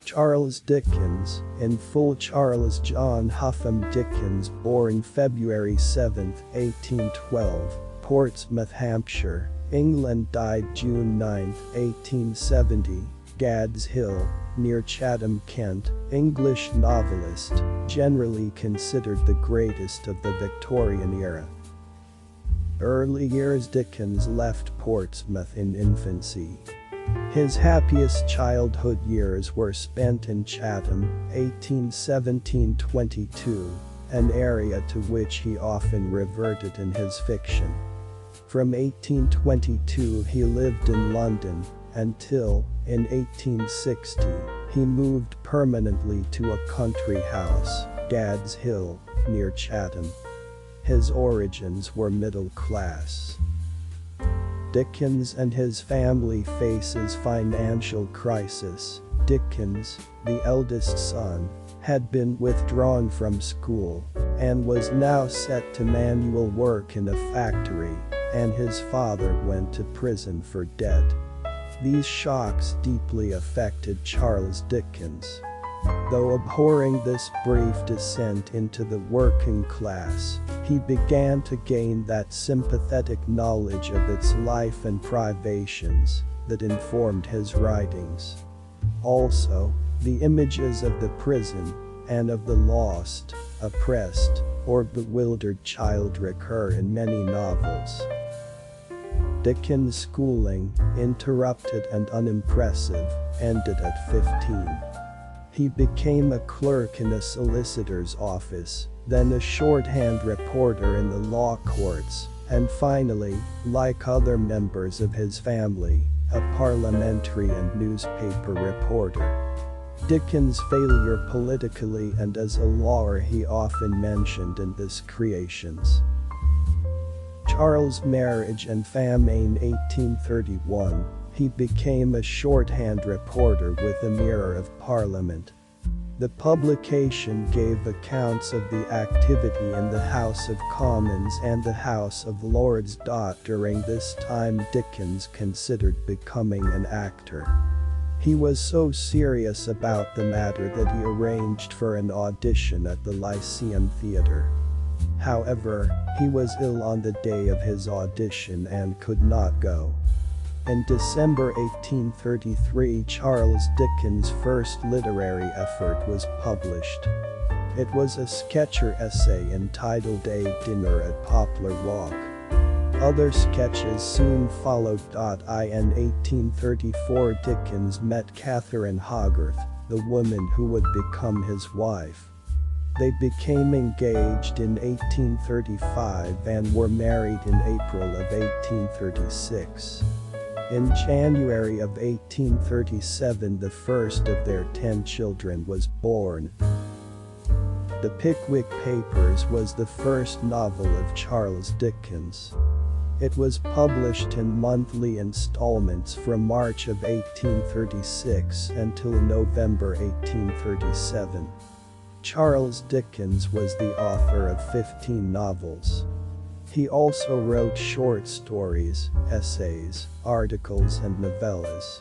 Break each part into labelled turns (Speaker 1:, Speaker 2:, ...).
Speaker 1: Charles Dickens, in full Charles John Huffam Dickens, born February 7, 1812, Portsmouth, Hampshire, England, died June 9, 1870, Gad's Hill, near Chatham, Kent, English novelist, generally considered the greatest of the Victorian era. Early years. Dickens left Portsmouth in infancy. His happiest childhood years were spent in Chatham, 1817-22, an area to which he often reverted in his fiction. From 1822 he lived in London, until, in 1860, he moved permanently to a country house, Gad's Hill, near Chatham. His origins were middle class. Dickens and his family faces financial crisis. Dickens, the eldest son, had been withdrawn from school and was now set to manual work in a factory, and his father went to prison for debt. These shocks deeply affected Charles Dickens. Though abhorring this brief descent into the working class, he began to gain that sympathetic knowledge of its life and privations that informed his writings. Also, the images of the prison and of the lost, oppressed, or bewildered child recur in many novels. Dickens' schooling, interrupted and unimpressive, ended at 15. He became a clerk in a solicitor's office, then a shorthand reporter in the law courts, and finally, like other members of his family, a parliamentary and newspaper reporter. Dickens' failure politically and as a lawyer he often mentioned in his creations. Charles' marriage and famine 1831. He became a shorthand reporter with the Mirror of Parliament. The publication gave accounts of the activity in the House of Commons and the House of Lords. During this time Dickens considered becoming an actor. He was so serious about the matter that he arranged for an audition at the Lyceum Theatre. However, he was ill on the day of his audition and could not go. In December 1833, Charles Dickens' first literary effort was published. It was a sketcher essay entitled A Dinner at Poplar Walk. Other sketches soon followed. In 1834 Dickens met Catherine Hogarth, the woman who would become his wife. They became engaged in 1835 and were married in April of 1836. In January of 1837 the first of their 10 children was born. The Pickwick Papers was the first novel of Charles Dickens. It was published in monthly installments from March of 1836 until November 1837. Charles Dickens was the author of 15 novels. He also wrote short stories, essays, articles and novellas.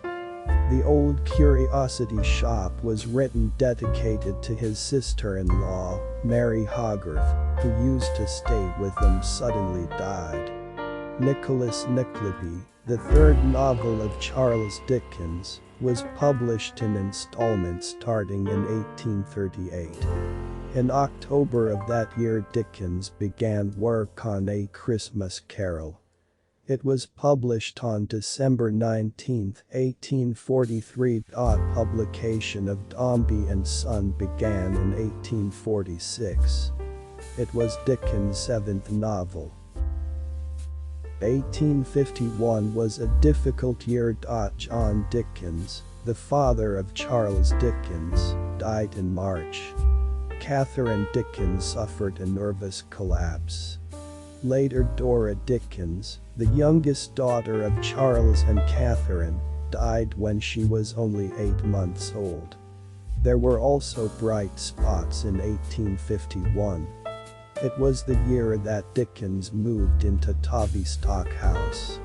Speaker 1: The Old Curiosity Shop was written dedicated to his sister-in-law, Mary Hogarth, who used to stay with them, suddenly died. Nicholas Nickleby, the third novel of Charles Dickens, was published in installments starting in 1838. In October of that year Dickens began work on A Christmas Carol. It was published on December 19, 1843. Publication of Dombey and Son began in 1846. It was Dickens' seventh novel. 1851 was a difficult year. John Dickens, the father of Charles Dickens, died in March. Catherine Dickens suffered a nervous collapse. Later Dora Dickens, the youngest daughter of Charles and Catherine, died when she was only 8 months old. There were also bright spots in 1851. It was the year that Dickens moved into Tavistock House.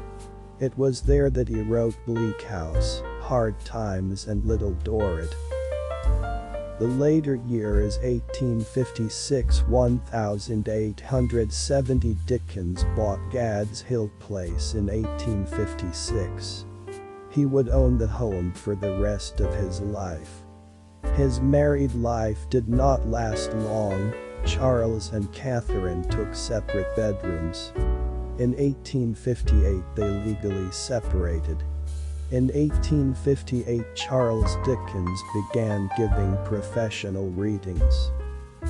Speaker 1: It was there that he wrote Bleak House, Hard Times and Little Dorrit. The later year is 1856. 1870 Dickens bought Gad's Hill Place in 1856. He would own the home for the rest of his life. His married life did not last long. Charles and Catherine took separate bedrooms. In 1858 they legally separated. In 1858 Charles Dickens began giving professional readings.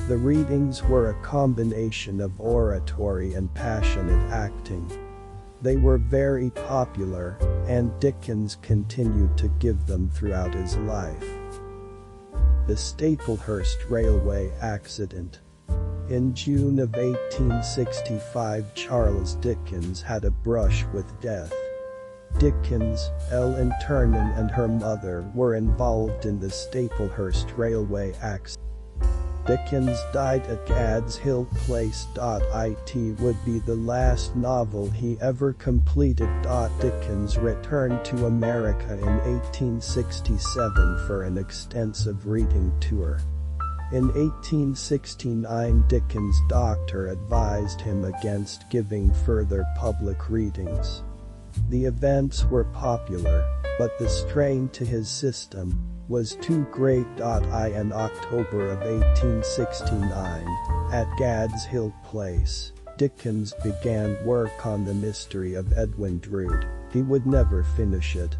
Speaker 1: The readings were a combination of oratory and passionate acting. They were very popular, and Dickens continued to give them throughout his life. The Staplehurst Railway Accident. In June of 1865 Charles Dickens had a brush with death. Dickens, Ellen Ternan and her mother were involved in the Staplehurst Railway accident. Dickens died at Gad's Hill Place. It would be the last novel he ever completed. Dickens returned to America in 1867 for an extensive reading tour. In 1869 Dickens' doctor advised him against giving further public readings. The events were popular, but the strain to his system was too great. In October of 1869, at Gad's Hill Place, Dickens began work on The Mystery of Edwin Drood. He would never finish it.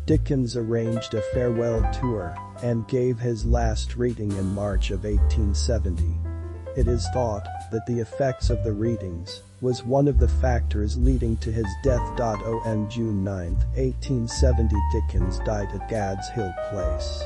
Speaker 1: Dickens arranged a farewell tour and gave his last reading in March of 1870. It is thought that the effects of the readings was one of the factors leading to his death. On June 9, 1870 Dickens died at Gad's Hill Place.